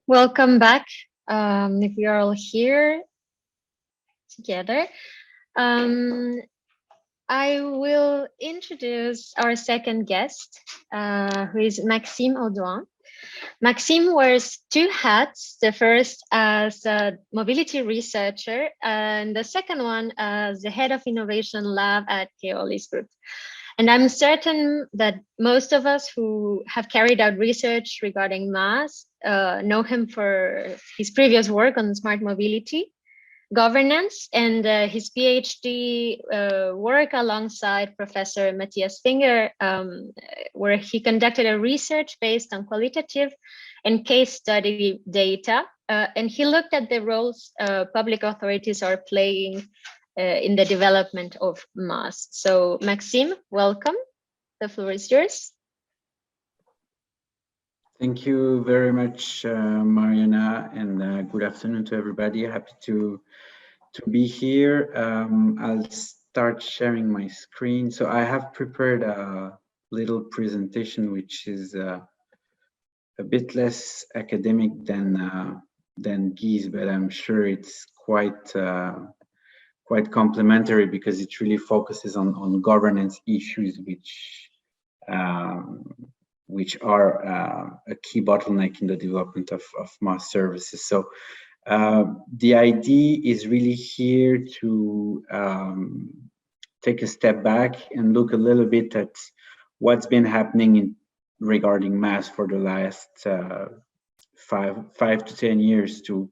Welcome back. If we are all here together, um, I will introduce our second guest, who is Maxime Audouin. Maxime wears two hats, the first as a mobility researcher and the second one as the head of innovation lab at Keolis Group. And I'm certain that most of us who have carried out research regarding MaaS know him for his previous work on smart mobility, governance, and his PhD work alongside Professor Matthias Finger, where he conducted a research based on qualitative and case study data. And he looked at the roles public authorities are playing in the development of MaaS. So Maxime, welcome. The floor is yours. Thank you very much, Mariana, and good afternoon to everybody. Happy to be here. I'll start sharing my screen. So I have prepared a little presentation, which is a bit less academic than Ghee's, but I'm sure it's quite complementary because it really focuses on governance issues, which are a key bottleneck in the development of MaaS services. So the idea is really here to take a step back and look a little bit at what's been happening regarding MaaS for the last 5 to 10 years to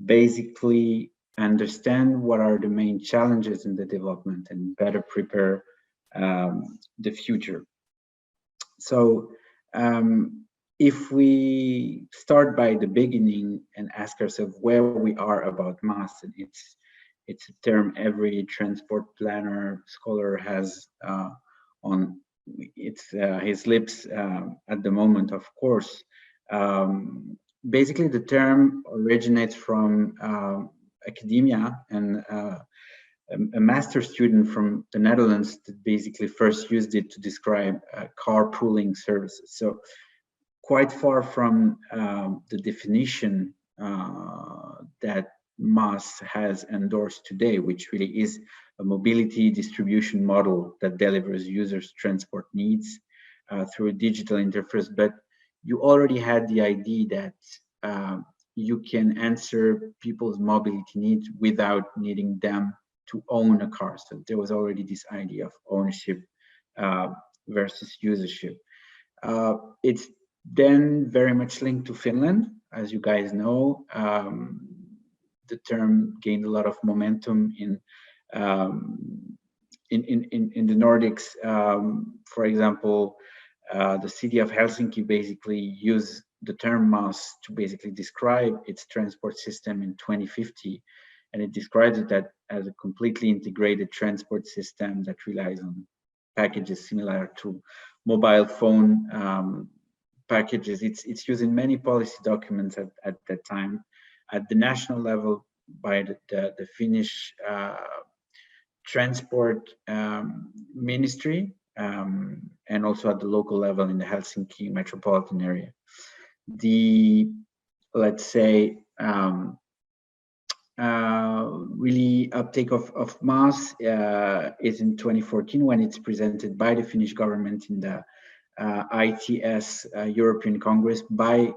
basically understand what are the main challenges in the development and better prepare the future. So if we start by the beginning and ask ourselves where we are about MaaS, and it's a term every transport planner scholar has on his lips at the moment, of course. Basically, the term originates from academia, and a master student from the Netherlands that basically first used it to describe carpooling services. So quite far from the definition that MaaS has endorsed today, which really is a mobility distribution model that delivers users' transport needs through a digital interface. But you already had the idea that you can answer people's mobility needs without needing them to own a car. So there was already this idea of ownership versus usership. It's then very much linked to Finland. As you guys know, the term gained a lot of momentum in the Nordics. For example, the city of Helsinki basically used the term MaaS to basically describe its transport system in 2050. And it describes it as a completely integrated transport system that relies on packages similar to mobile phone packages. It's used in many policy documents at that time. At the national level by the Finnish transport ministry, and also at the local level in the Helsinki metropolitan area. The, let's say, really uptake of MaaS is in 2014 when it's presented by the Finnish government in the ITS European Congress by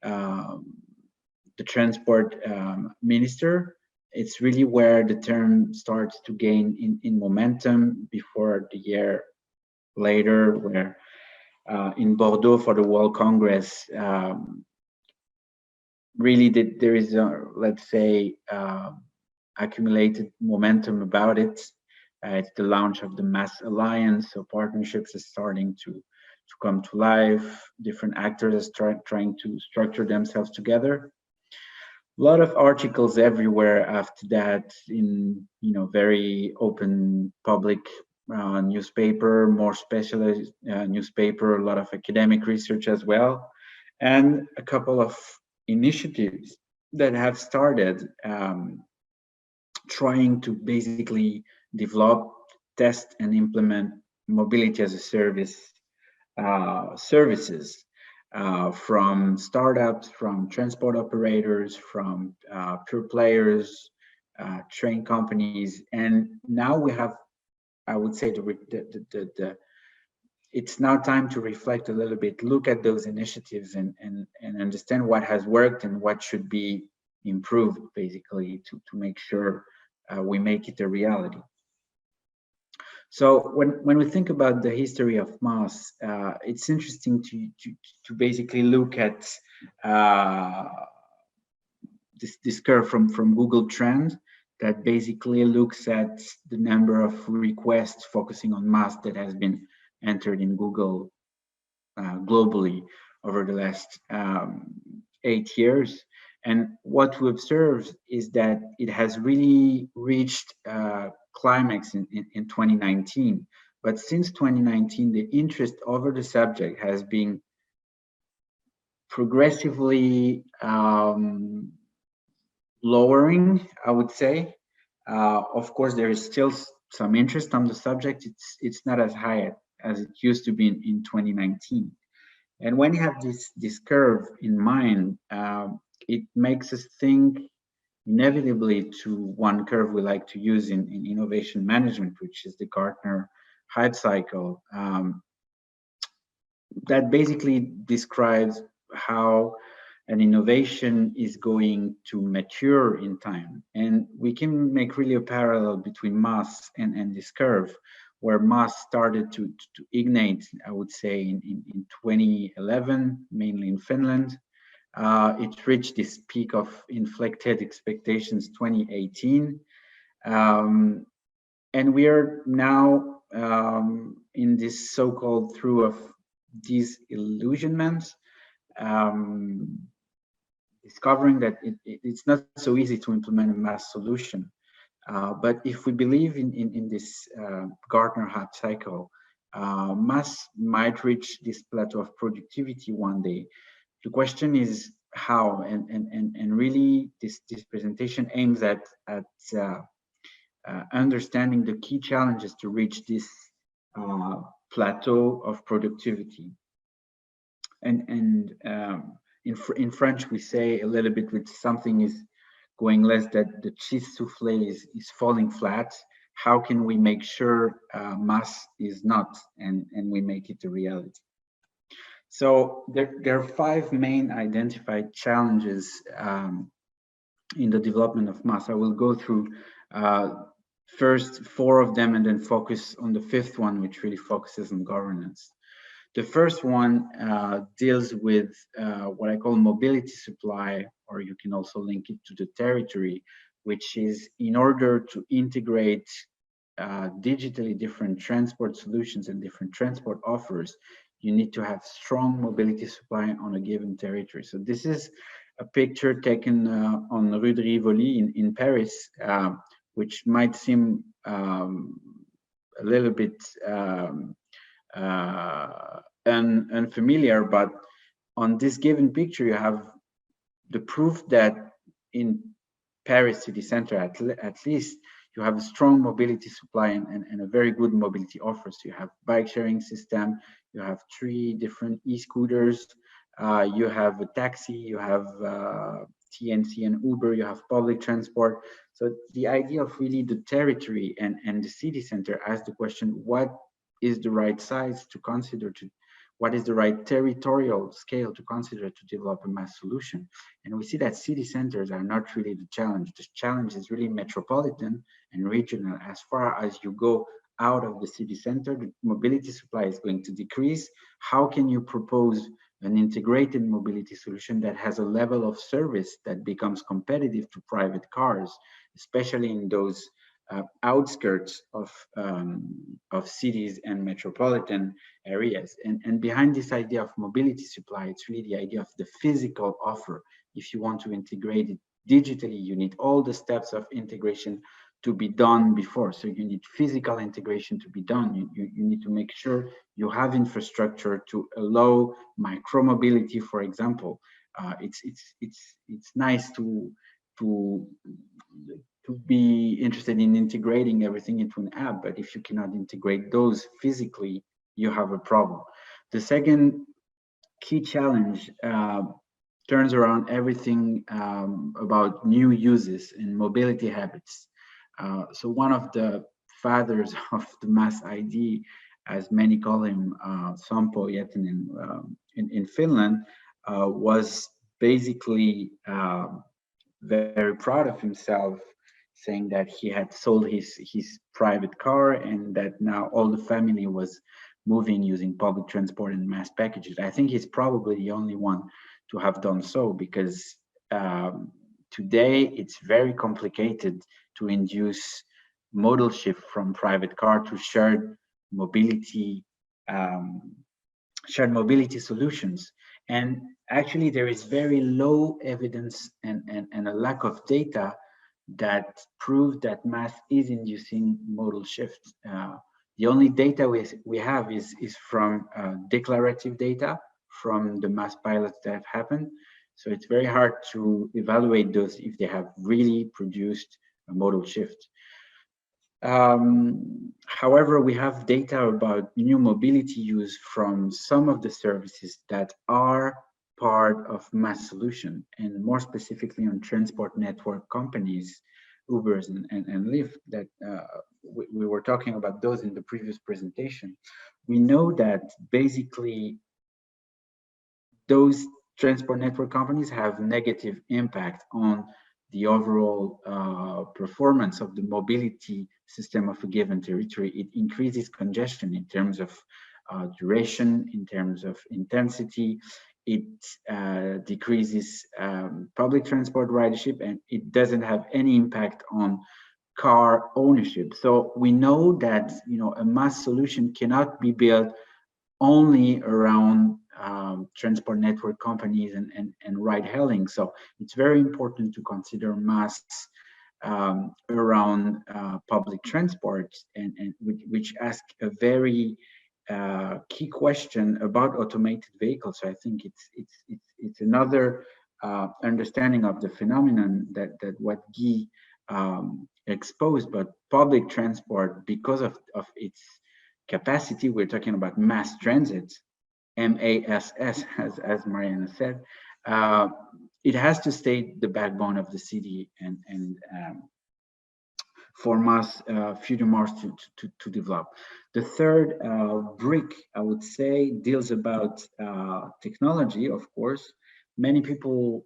the transport minister. It's really where the term starts to gain in momentum before the year later, where in Bordeaux for the World Congress, really there is a, let's say, accumulated momentum about it. It's the launch of the MaaS Alliance, so partnerships are starting to come to life. Different actors are trying to structure themselves together. A lot of articles everywhere after that in very open public newspaper, more specialized newspaper, a lot of academic research as well, and a couple of initiatives that have started trying to basically develop, test, and implement mobility as a service services. from startups, from transport operators, from pure players, train companies, and now we have, I would say, it's now time to reflect a little bit, look at those initiatives, and understand what has worked and what should be improved, basically, to make sure we make it a reality. So when we think about the history of MaaS, it's interesting to basically look at this curve from Google Trend that basically looks at the number of requests focusing on MaaS that has been entered in Google globally over the last 8 years. And what we observe is that it has really reached climax in 2019. But since 2019, the interest over the subject has been progressively lowering, I would say. Of course, there is still some interest on the subject. It's not as high as it used to be in 2019. And when you have this curve in mind, it makes us think inevitably to one curve we like to use in innovation management, which is the Gartner hype cycle. That basically describes how an innovation is going to mature in time. And we can make really a parallel between MaaS and this curve, where MaaS started to ignite, I would say, in 2011, mainly in Finland. It reached this peak of inflected expectations 2018. And we are now in this so-called through of disillusionment, discovering that it's not so easy to implement a MaaS solution. But if we believe in this Gartner hype cycle, MaaS might reach this plateau of productivity one day. The question is how, and really this presentation aims at understanding the key challenges to reach this plateau of productivity. And in French, we say a little bit with something is going less, that the cheese souffle is falling flat. How can we make sure MaaS is not, and we make it a reality? So there are 5 main identified challenges in the development of MaaS. I will go through first 4 of them and then focus on the 5th one, which really focuses on governance. The first one deals with what I call mobility supply, or you can also link it to the territory, which is in order to integrate digitally different transport solutions and different transport offers, you need to have strong mobility supply on a given territory. So this is a picture taken on Rue de Rivoli in Paris, which might seem a little bit unfamiliar, but on this given picture, you have the proof that in Paris city center, at least, you have a strong mobility supply and a very good mobility offer. So you have bike sharing system, you have 3 different e-scooters, you have a taxi, you have TNC and Uber, you have public transport. So the idea of really the territory and the city center asks the question, what is the right size to consider, what is the right territorial scale to consider to develop a MaaS solution? And we see that city centers are not really the challenge. The challenge is really metropolitan and regional. As far as you go out of the city center, the mobility supply is going to decrease. How can you propose an integrated mobility solution that has a level of service that becomes competitive to private cars, especially in those outskirts of cities and metropolitan areas? And behind this idea of mobility supply, it's really the idea of the physical offer. If you want to integrate it digitally, you need all the steps of integration to be done before. So you need physical integration to be done. You need to make sure you have infrastructure to allow micromobility, for example. It's nice to be interested in integrating everything into an app, but if you cannot integrate those physically, you have a problem. The second key challenge turns around everything about new uses and mobility habits. So one of the fathers of the MaaS ID, as many call him, Sampo Jätinen in Finland, was basically very proud of himself, saying that he had sold his private car and that now all the family was moving using public transport and MaaS packages. I think he's probably the only one to have done so, because today it's very complicated to induce modal shift from private car to um, shared mobility solutions. And actually, there is very low evidence and a lack of data that prove that MaaS is inducing modal shift. The only data we have is from declarative data from the MaaS pilots that have happened. So it's very hard to evaluate those if they have really produced a modal shift. However, we have data about new mobility use from some of the services that are part of MaaS solution, and more specifically on transport network companies, Ubers and Lyft, that we were talking about those in the previous presentation. We know that basically those transport network companies have negative impact on the overall performance of the mobility system of a given territory. It increases congestion in terms of duration, in terms of intensity. It decreases public transport ridership, and it doesn't have any impact on car ownership. So we know that a MaaS solution cannot be built only around transport network companies and ride hailing. So it's very important to consider MaaS around public transport, and which ask a very key question about automated vehicles. So I think it's another understanding of the phenomenon that what Ghee exposed. But public transport, because of its capacity, we're talking about mass transit, MASS, as Mariana said, it has to stay the backbone of the city, and for MaaS, future MaaS to develop. The third brick, I would say, deals about technology. Of course, many people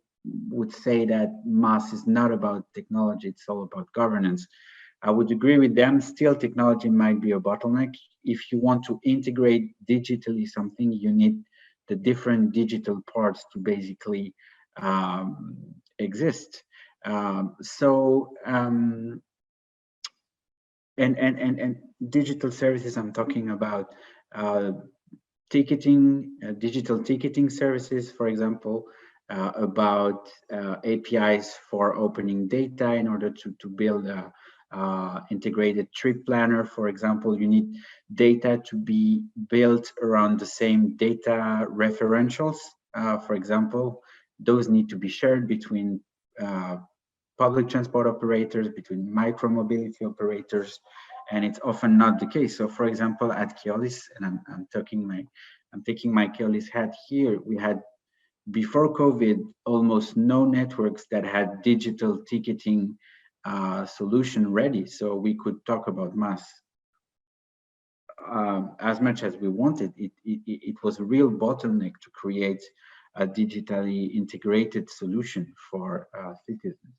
would say that MaaS is not about technology, it's all about governance. I would agree with them. Still, technology might be a bottleneck. If you want to integrate digitally something, you need the different digital parts to basically exist. And digital services, I'm talking about ticketing, digital ticketing services, for example, about APIs for opening data in order to build a integrated trip planner. For example, you need data to be built around the same data referentials. For example, those need to be shared between public transport operators, between micromobility operators, and it's often not the case. So, for example, at Keolis, and I'm taking my Keolis hat here, we had, before COVID, almost no networks that had digital ticketing solution ready. So we could talk about MaaS as much as we wanted. It was a real bottleneck to create a digitally integrated solution for citizens.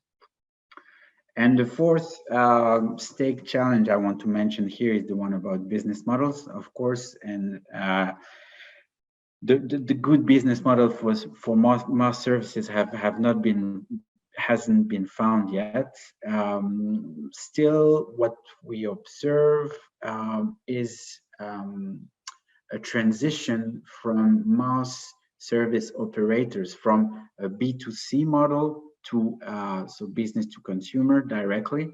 And the fourth stake challenge I want to mention here is the one about business models, of course, and the good business model for MaaS services hasn't been found yet. Still, what we observe is a transition from MaaS service operators from a B2C model to so business to consumer directly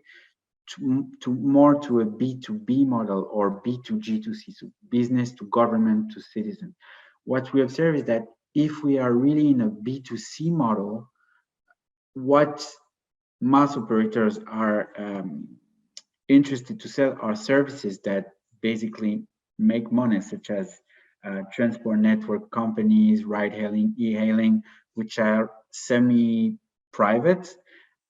to more to a B2B model or B2G2C, so business to government to citizen. What we observe is that if we are really in a B2C model, what MaaS operators are interested to sell are services that basically make money, such as transport network companies, ride-hailing, e-hailing, which are semi-private,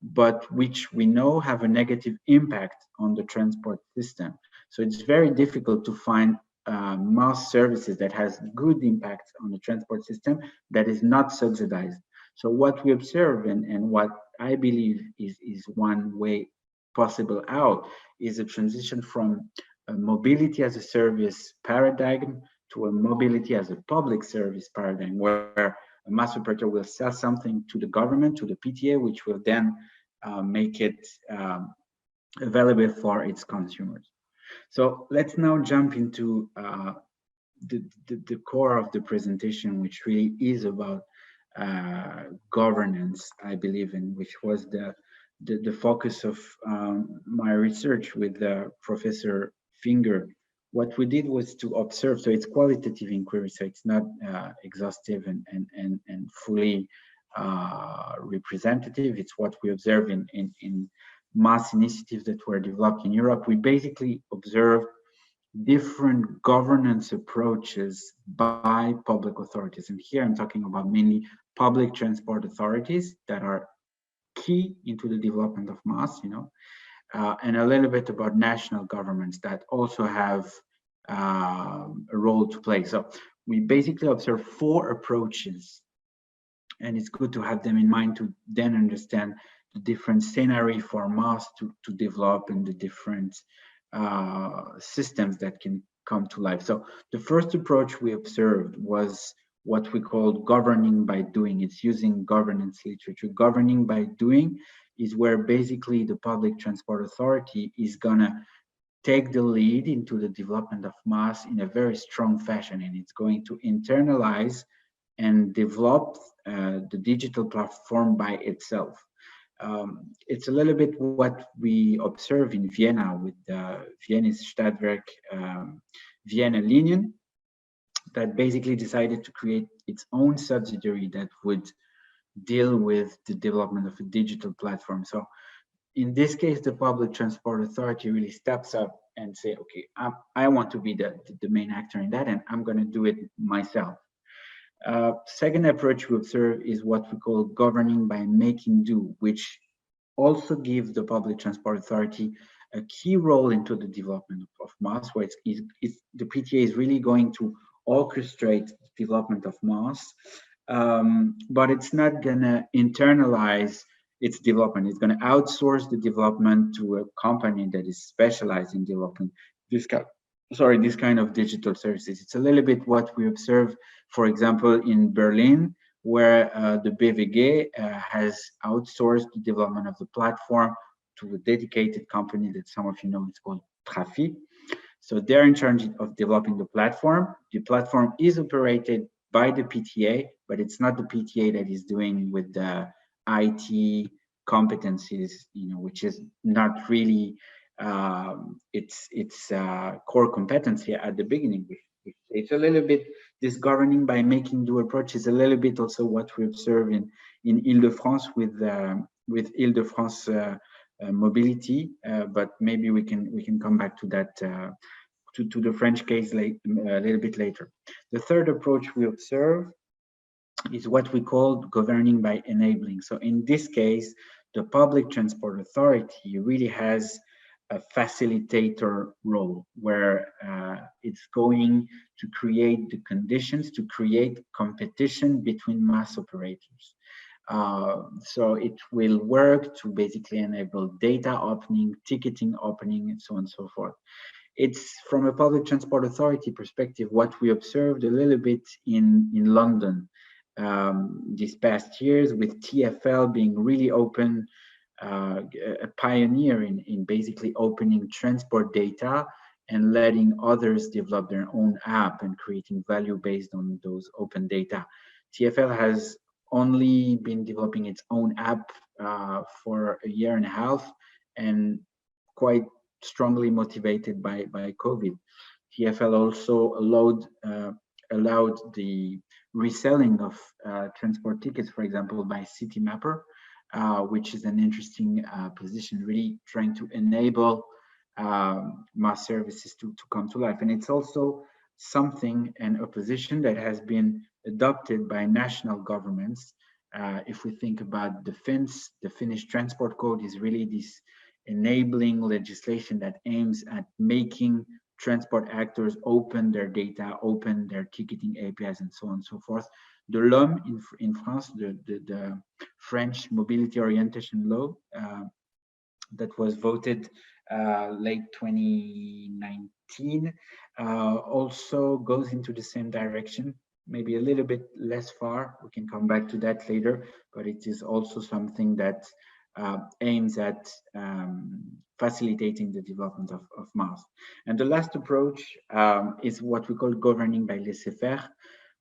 but which we know have a negative impact on the transport system. So it's very difficult to find MaaS services that has good impact on the transport system that is not subsidized. So what we observe and what I believe is one way possible out is a transition from a mobility as a service paradigm to a mobility as a public service paradigm, where a MaaS operator will sell something to the government, to the PTA, which will then make it available for its consumers. So let's now jump into the core of the presentation, which really is about governance, I believe, in which was the focus of my research with Professor Finger. What we did was to observe, so it's qualitative inquiry, so it's not exhaustive and fully representative. It's what we observe in MaaS initiatives that were developed in Europe. We basically observed different governance approaches by public authorities. And here I'm talking about mainly public transport authorities that are key into the development of MaaS, and a little bit about national governments that also have a role to play. So we basically observe 4 approaches, and it's good to have them in mind to then understand the different scenario for MaaS to develop and the different systems that can come to life. So the first approach we observed was what we call governing by doing. It's using governance literature. Governing by doing is where basically the public transport authority is gonna take the lead into the development of MaaS in a very strong fashion, and it's going to internalize and develop the digital platform by itself. It's a little bit what we observe in Vienna with the Viennese Stadtwerk Vienna Linien, that basically decided to create its own subsidiary that would deal with the development of a digital platform. So in this case, the public transport authority really steps up and say, okay, I want to be the main actor in that, and I'm going to do it myself. Second approach we observe is what we call governing by making do, which also gives the public transport authority a key role into the development of MaaS, where the PTA is really going to orchestrate the development of MaaS, but it's not going to internalize its development. It's going to outsource the development to a company that is specialized in developing this kind of digital services. It's a little bit what we observe, for example, in Berlin, where the BVG has outsourced the development of the platform to a dedicated company that some of you know is called Trafi. So they're in charge of developing the platform. The platform is operated by the PTA, but it's not the PTA that is doing with the IT competencies, which is not really its core competency at the beginning. It's a little bit, this governing by making do approach is a little bit also what we observe in Ile-de-France with Ile-de-France mobility, but maybe we can come back to that to the French case a little bit later. The third approach we observe is what we call governing by enabling. So in this case, the public transport authority really has a facilitator role, where it's going to create the conditions to create competition between MaaS operators. So it will work to basically enable data opening, ticketing opening, and so on and so forth. It's from a public transport authority perspective, what we observed a little bit in London these past years, with TfL being really open, a pioneer in basically opening transport data and letting others develop their own app and creating value based on those open data. TfL has only been developing its own app for a year and a half, and quite strongly motivated by COVID. TfL also allowed the reselling of transport tickets, for example, by Citymapper, which is an interesting position, really trying to enable MaaS services to come to life. And it's also something and a position that has been adopted by national governments. If we think about defense, the Finnish Transport Code is really this enabling legislation that aims at making transport actors open their data, open their ticketing APIs, and so on and so forth. The LOM in France, the French Mobility Orientation Law, that was voted late 2019, also goes into the same direction, maybe a little bit less far. We can come back to that later, but it is also something that aims at facilitating the development of MaaS. And the last approach is what we call governing by laissez-faire,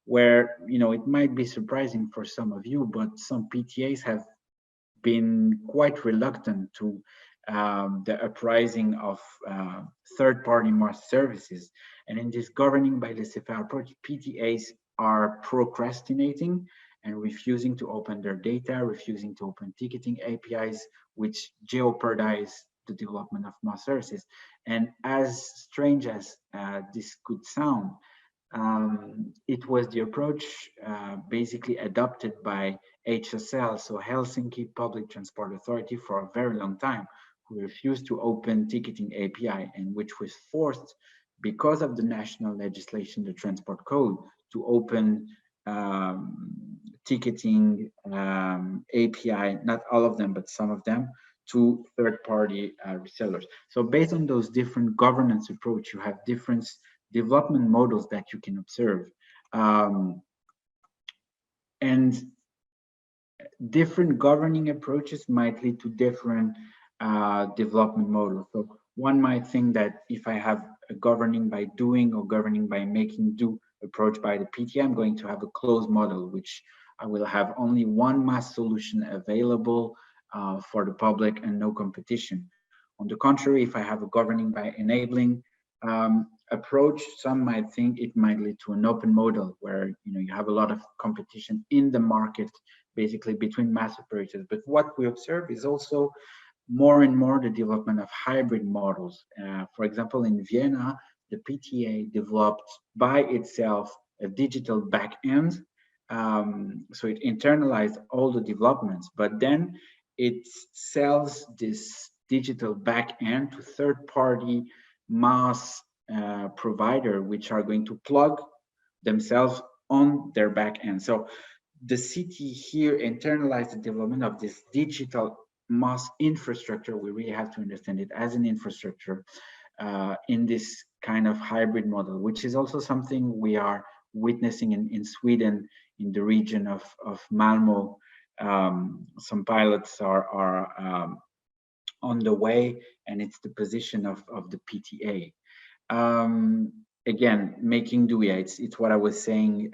where, you know, it might be surprising for some of you, but some PTAs have been quite reluctant to the uprising of third-party MaaS services. And in this governing by laissez-faire approach, PTAs are procrastinating and refusing to open their data, refusing to open ticketing APIs, which jeopardize the development of MaaS services. And as strange as this could sound, it was the approach basically adopted by HSL, so Helsinki Public Transport Authority, for a very long time, who refused to open ticketing API, and which was forced, because of the national legislation, the Transport Code, to open ticketing API, not all of them, but some of them, to third-party resellers. So based on those different governance approach, you have different development models that you can observe. And different governing approaches might lead to different development models. So one might think that if I have a governing by doing or governing by making do approach by the PTA, I'm going to have a closed model, which I will have only one MaaS solution available for the public and no competition. On the contrary, if I have a governing by enabling approach, some might think it might lead to an open model where, you know, you have a lot of competition in the market, basically between MaaS operators. But what we observe is also more and more the development of hybrid models. For example, in Vienna, the PTA developed by itself a digital backend. So it internalized all the developments, but then it sells this digital backend to third-party MaaS provider, which are going to plug themselves on their backend. So the city here internalized the development of this digital MaaS infrastructure. We really have to understand it as an infrastructure in this kind of hybrid model, which is also something we are witnessing in Sweden, in the region of Malmo. Some pilots are on the way, and it's the position of the PTA. Again, making do, yeah, it's what I was saying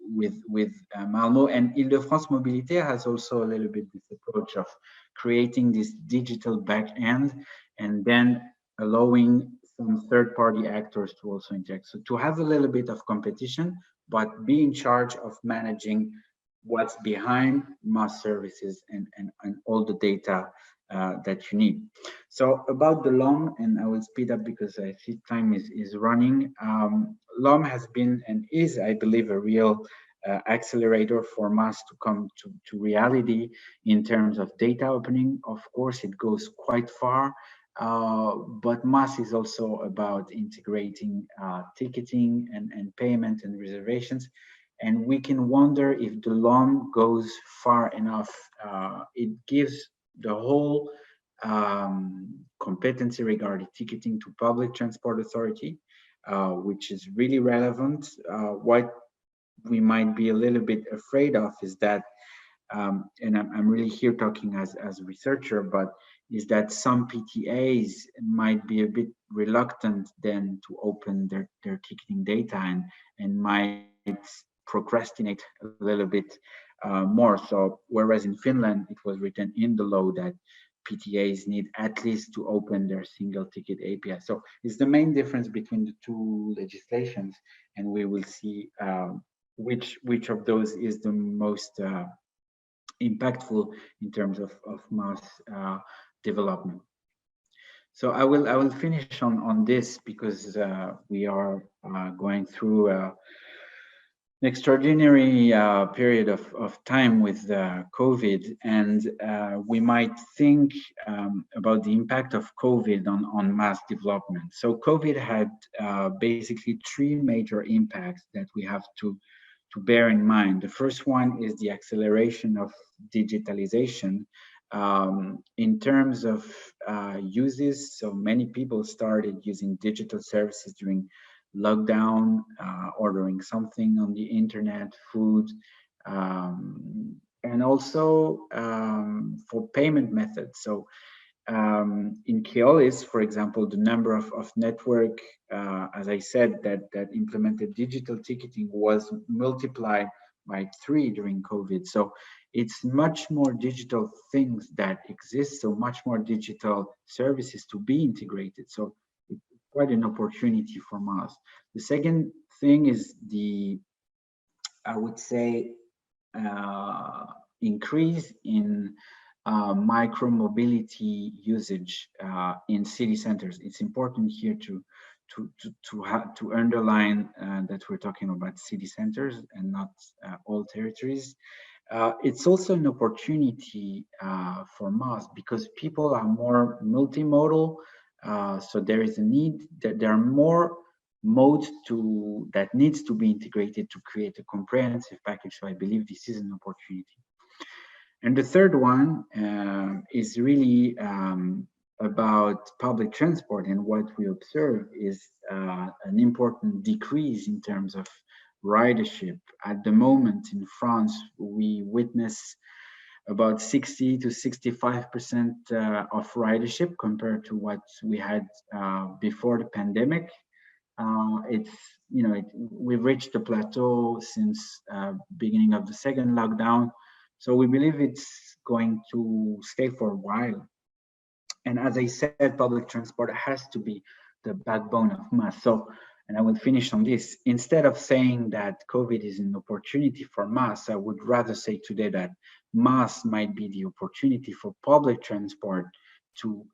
with Malmo, and Île-de-France Mobilité has also a little bit this approach of creating this digital back end and then allowing some third-party actors to also interact. So to have a little bit of competition, but be in charge of managing what's behind MaaS services and all the data that you need. So about the LOM, and I will speed up because I see time is running. LOM has been and is, I believe, a real accelerator for MaaS to come to reality in terms of data opening. Of course, it goes quite far, but MaaS is also about integrating ticketing and payment and reservations. And we can wonder if the LOM goes far enough. It gives the whole competency regarding ticketing to public transport authority, which is really relevant. What we might be a little bit afraid of is that, and I'm really here talking as a researcher, but is that some PTAs might be a bit reluctant then to open their ticketing data and might procrastinate a little bit more. So whereas in Finland, it was written in the law that PTAs need at least to open their single ticket API. So it's the main difference between the two legislations, and we will see which of those is the most impactful in terms of MaaS development. So I will finish on this because we are going through an extraordinary period of time with COVID, and we might think about the impact of COVID on MaaS development. So COVID had basically three major impacts that we have to bear in mind. The first one is the acceleration of digitalization in terms of uses. So many people started using digital services during lockdown, ordering something on the internet, food, and also for payment methods. So in Keolis, for example, the number of network, as I said, that implemented digital ticketing was multiplied by 3 during COVID. So it's much more digital things that exist, so much more digital services to be integrated. So it's quite an opportunity for MaaS. The second thing is I would say, increase in micro mobility usage in city centers. It's important here to underline that we're talking about city centers and not all territories. It's also an opportunity for MaaS because people are more multimodal. So there is a need that there are more modes that needs to be integrated to create a comprehensive package. So I believe this is an opportunity. And the third one is really about public transport. And what we observe is an important decrease in terms of ridership. At the moment in France, we witness about 60 to 65% of ridership compared to what we had before the pandemic. It's, we've reached the plateau since beginning of the second lockdown. So we believe it's going to stay for a while. And as I said, public transport has to be the backbone of MaaS. So, and I will finish on this. Instead of saying that COVID is an opportunity for MaaS, I would rather say today that MaaS might be the opportunity for public transport to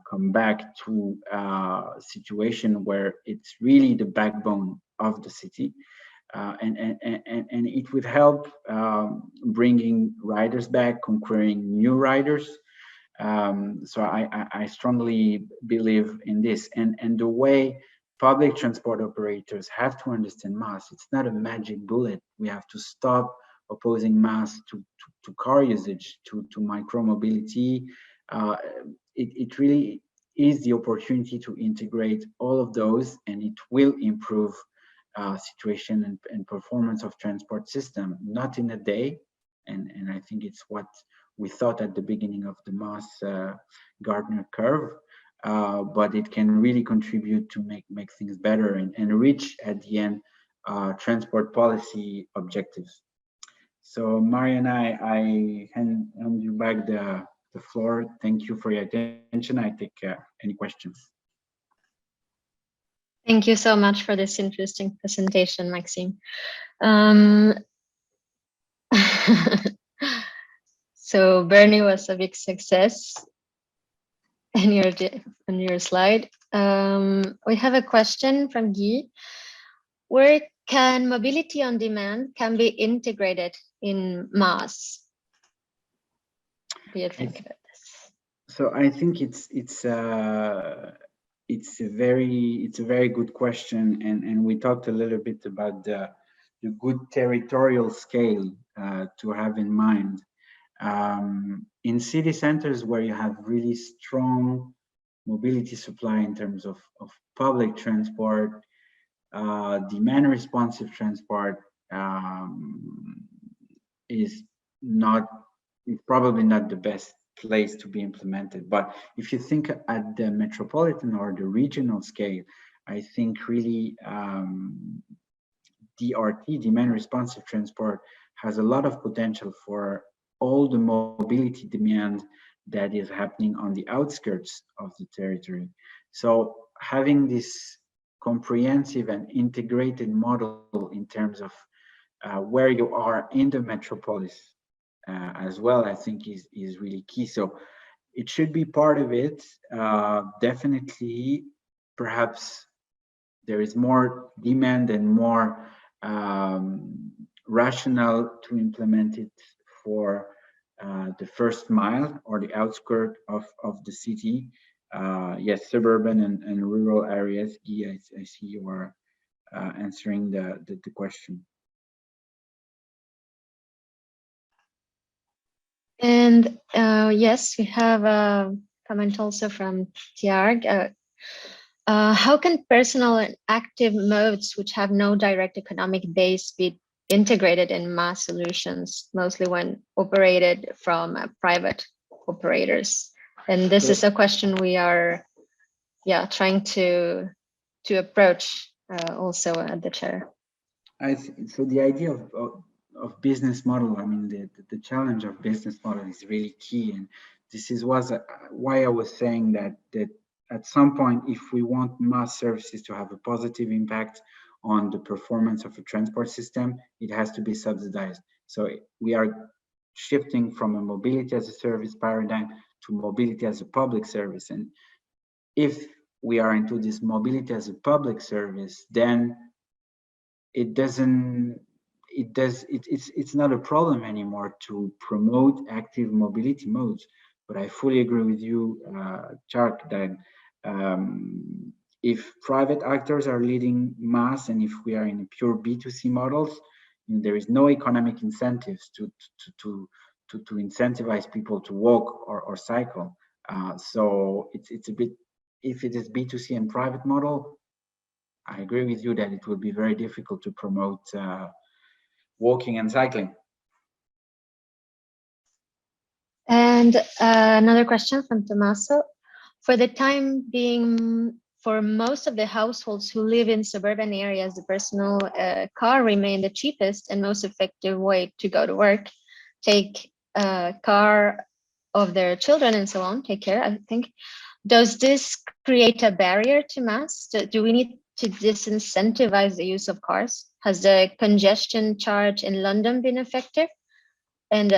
come back to a situation where it's really the backbone of the city. And it would help bringing riders back, conquering new riders. So I strongly believe in this. And the way public transport operators have to understand MaaS, it's not a magic bullet. We have to stop opposing MaaS to car usage, to micromobility. It really is the opportunity to integrate all of those, and it will improve situation and performance of transport system, not in a day. And I think it's what we thought at the beginning of the MaaS Gardner curve, but it can really contribute to make things better and reach at the end transport policy objectives. So Marian, I hand you back the floor. Thank you for your attention. I take any questions. Thank you so much for this interesting presentation, Maxime. So Bernie was a big success in your slide. We have a question from Ghee. Where can mobility on demand can be integrated in MaaS? What do you think about this? So I think it's a very good question, and we talked a little bit about the good territorial scale to have in mind. In city centers where you have really strong mobility supply in terms of public transport, demand responsive transport is probably not the best place to be implemented. But if you think at the metropolitan or the regional scale, I think really DRT, demand responsive transport, has a lot of potential for all the mobility demand that is happening on the outskirts of the territory. So having this comprehensive and integrated model in terms of where you are in the metropolis as well, I think is really key. So it should be part of it. Definitely, perhaps there is more demand and more rationale to implement it for the first mile or the outskirt of the city. Yes, suburban and rural areas. Ghee, I see you are answering the question. And yes, we have a comment also from Tiago. How can personal and active modes which have no direct economic base be integrated in MaaS solutions, mostly when operated from private operators? And this is a question we are, trying to approach also at the chair. So the idea of business model, I mean, the challenge of business model is really key, and this is why I was saying that at some point, if we want MaaS services to have a positive impact on the performance of a transport system, it has to be subsidized. So we are shifting from a mobility as a service paradigm to mobility as a public service. And if we are into this mobility as a public service, then it's not a problem anymore to promote active mobility modes. But I fully agree with you, Chark, that if private actors are leading MaaS, and if we are in pure B2C models, there is no economic incentives to incentivize people to walk or cycle. So it's a bit, if it is B2C and private model, I agree with you that it will be very difficult to promote walking and cycling. And another question from Tommaso. For the time being, for most of the households who live in suburban areas, the personal car remain the cheapest and most effective way to go to work, take car of their children and so on, take care, I think. Does this create a barrier to MaaS? Do we need to disincentivize the use of cars? Has the congestion charge in London been effective? And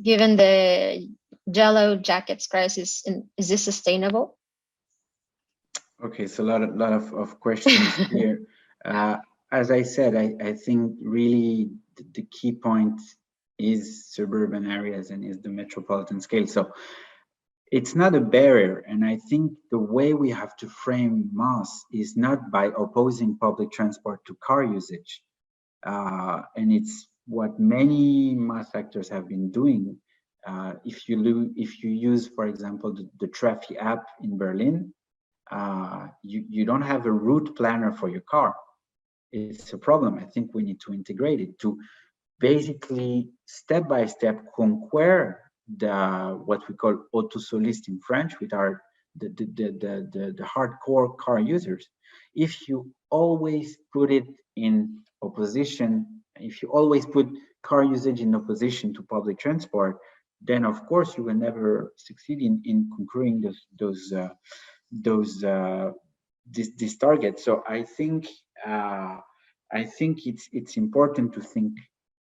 given the yellow jackets crisis, is this sustainable? Okay, so a lot of questions here. As I said, I think really the key point is suburban areas and is the metropolitan scale. So it's not a barrier. And I think the way we have to frame MaaS is not by opposing public transport to car usage. And it's what many MaaS actors have been doing. If you use, for example, the Trafi app in Berlin, you don't have a route planner for your car. It's a problem. I think we need to integrate it to basically step by step conquer what we call autosoliste in French, which are the hardcore car users. If you always put it in opposition, if you always put car usage in opposition to public transport, then of course you will never succeed in conquering this target. So I think it's important to think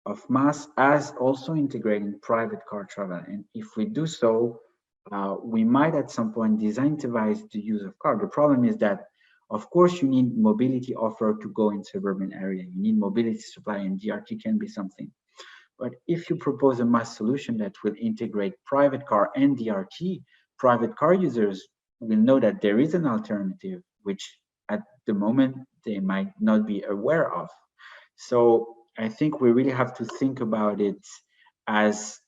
of MaaS as also integrating private car travel. And if we do so, we might at some point disincentivize the use of car. The problem is that, of course, you need mobility offer to go in suburban area. You need mobility supply, and DRT can be something. But if you propose a MaaS solution that will integrate private car and DRT, private car users will know that there is an alternative, which at the moment they might not be aware of. So I think we really have to think about it as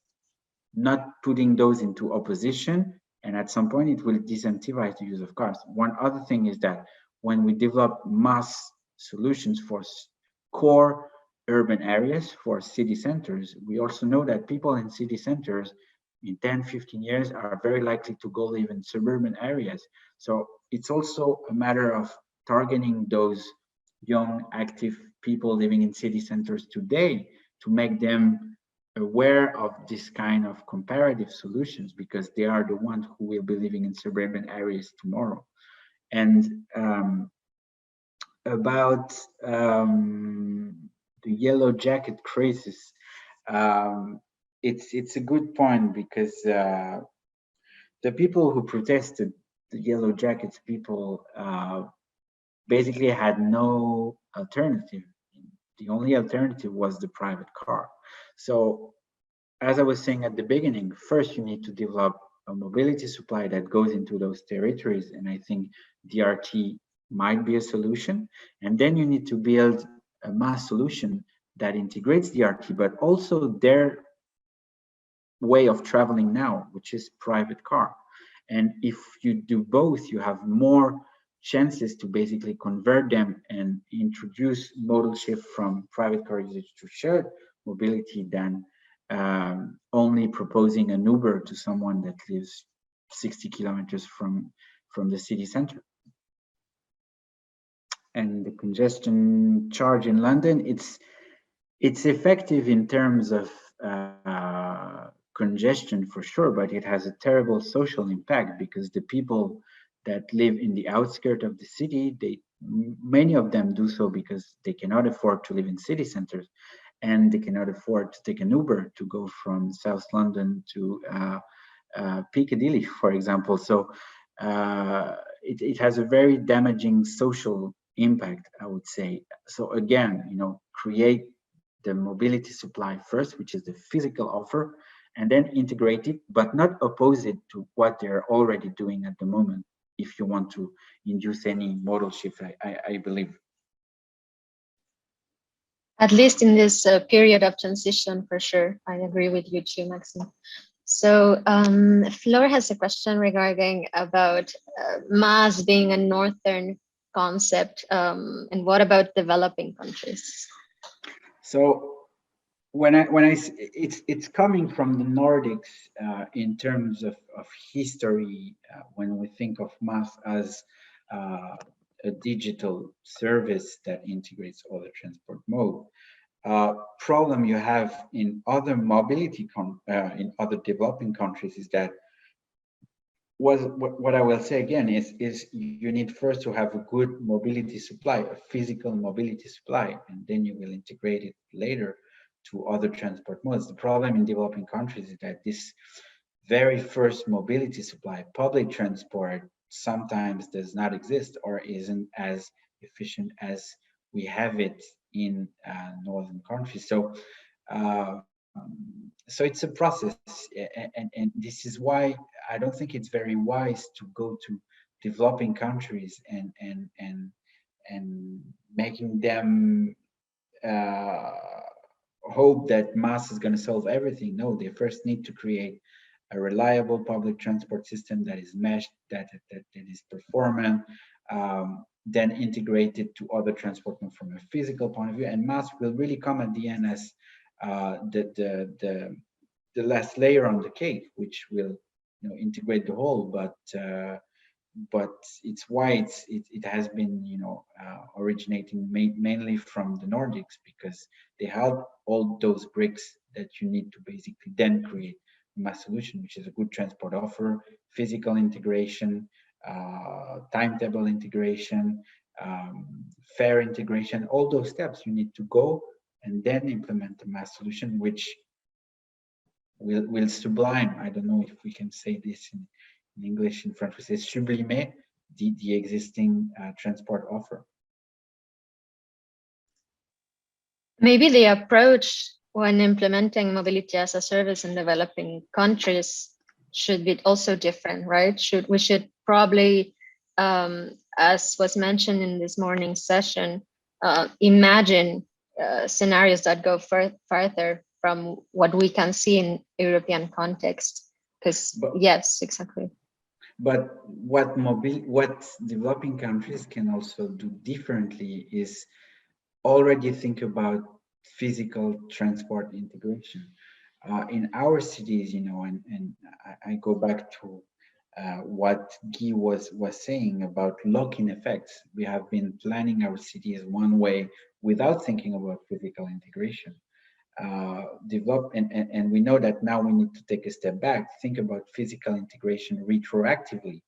not putting those into opposition, and at some point it will disincentivize the use of cars. One other thing is that when we develop MaaS solutions for core urban areas, for city centers, we also know that people in city centers in 10, 15 years are very likely to go live in suburban areas. So it's also a matter of targeting those young, active people living in city centers today to make them aware of this kind of comparative solutions, because they are the ones who will be living in suburban areas tomorrow. And about the yellow jacket crisis, it's a good point, because the people who protested, the Yellow Jackets people, basically had no alternative. The only alternative was the private car. So, as I was saying at the beginning, first you need to develop a mobility supply that goes into those territories, and I think DRT might be a solution. And then you need to build a MaaS solution that integrates DRT, but also their way of traveling now, which is private car. And if you do both, you have more chances to basically convert them and introduce modal shift from private car usage to shared mobility than only proposing an Uber to someone that lives 60 kilometers from the city center. And the congestion charge in London, it's effective in terms of congestion for sure, but it has a terrible social impact because the people that live in the outskirts of the city, many of them do so because they cannot afford to live in city centers, and they cannot afford to take an Uber to go from South London to Piccadilly, for example. So it has a very damaging social impact, I would say. So again, create the mobility supply first, which is the physical offer, and then integrate it, but not oppose it to what they're already doing at the moment, if you want to induce any modal shift, I believe. At least in this period of transition, for sure. I agree with you too, Maxime. So Fleur has a question regarding about MaaS being a northern concept, and what about developing countries? So it's coming from the Nordics in terms of history. When we think of MaaS as a digital service that integrates all the transport mode. Problem you have in other mobility in other developing countries is that what I will say again is you need first to have a good mobility supply, a physical mobility supply, and then you will integrate it later to other transport modes. The problem in developing countries is that this very first mobility supply, public transport, sometimes does not exist or isn't as efficient as we have it in northern countries. So so it's a process, and this is why I don't think it's very wise to go to developing countries and making them hope that MaaS is going to solve everything. No, they first need to create a reliable public transport system that is meshed, that is performant, then integrate it to other transport from a physical point of view. And MaaS will really come at the end as the last layer on the cake, which will integrate the whole. But it's why it has been originating mainly from the Nordics, because they have all those bricks that you need to basically then create a MaaS solution, which is a good transport offer, physical integration, timetable integration, fare integration, all those steps you need to go and then implement the MaaS solution, which will sublime. I don't know if we can say this in English. In French we say sublimer the existing transport offer. Maybe the approach when implementing mobility as a service in developing countries should be also different, right? We should probably, as was mentioned in this morning's session, imagine scenarios that go further from what we can see in European context. Because yes, exactly. But what developing countries can also do differently is already think about physical transport integration. In our cities, and I go back to what Ghee was saying about lock-in effects. We have been planning our cities one way without thinking about physical integration. Develop and we know that now we need to take a step back, think about physical integration retroactively,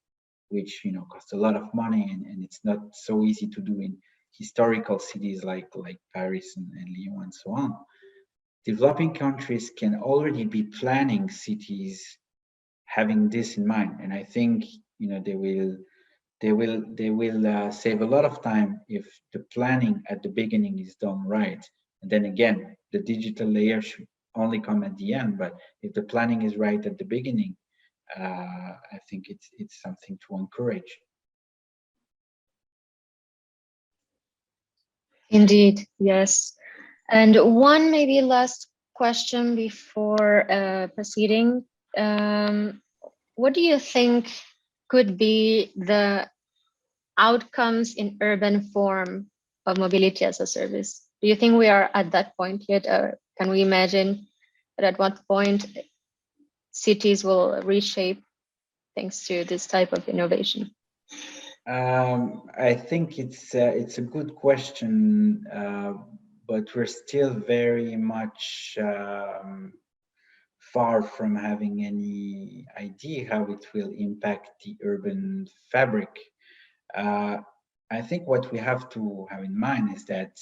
which costs a lot of money, and it's not so easy to do in historical cities like Paris and Lyon and so on. Developing countries can already be planning cities having this in mind. And I think, you know, they will save a lot of time if the planning at the beginning is done right. And then again, the digital layer should only come at the end. But if the planning is right at the beginning, I think it's something to encourage. Indeed, yes. And one maybe last question before proceeding. What do you think could be the outcomes in urban form of mobility as a service? Do you think we are at that point yet, or can we imagine that at what point cities will reshape thanks to this type of innovation? I think it's a good question, but we're still very much far from having any idea how it will impact the urban fabric. I think what we have to have in mind is that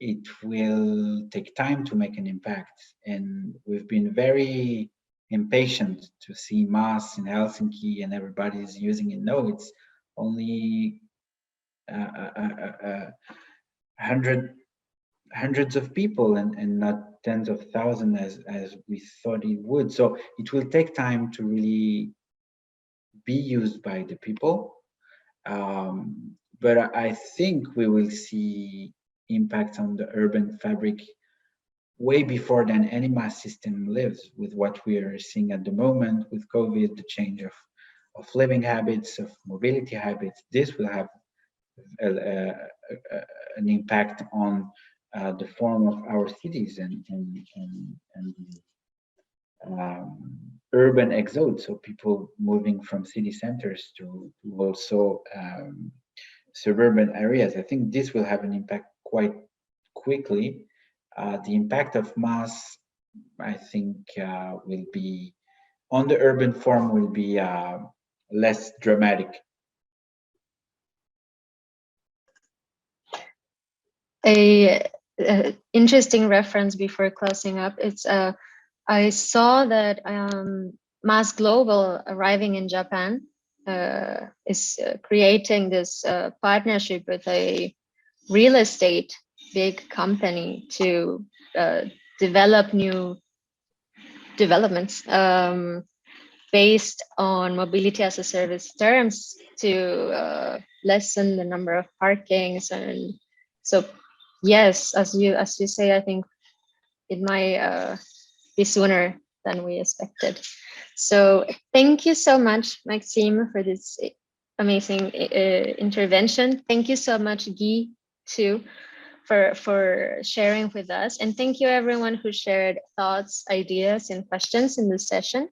it will take time to make an impact, and we've been very impatient to see MaaS in Helsinki and everybody's using it. No, it's only hundreds of people and not tens of thousands as we thought it would. So it will take time to really be used by the people. But I think we will see impacts on the urban fabric way before than any MaaS system lives, with what we are seeing at the moment with COVID, the change of living habits, of mobility habits. This will have an impact on the form of our cities and urban exodes, so people moving from city centers to also suburban areas. I think this will have an impact quite quickly. The impact of MaaS, I think, will be on the urban form will be less dramatic. A interesting reference before closing up. It's I saw that MaaS Global arriving in Japan is creating this partnership with a real estate big company to develop new developments based on mobility as a service terms to lessen the number of parkings. And so yes, as you say, I think it might be sooner than we expected. So thank you so much, Maxime, for this amazing intervention. Thank you so much, Ghee, too, for sharing with us. And thank you everyone who shared thoughts, ideas, and questions in this session.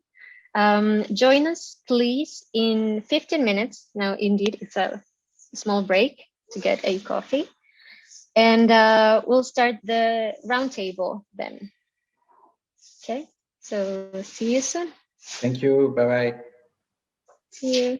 Join us, please, in 15 minutes. Now, indeed, it's a small break to get a coffee. And we'll start the roundtable then. Okay, so see you soon. Thank you. Bye-bye. See you.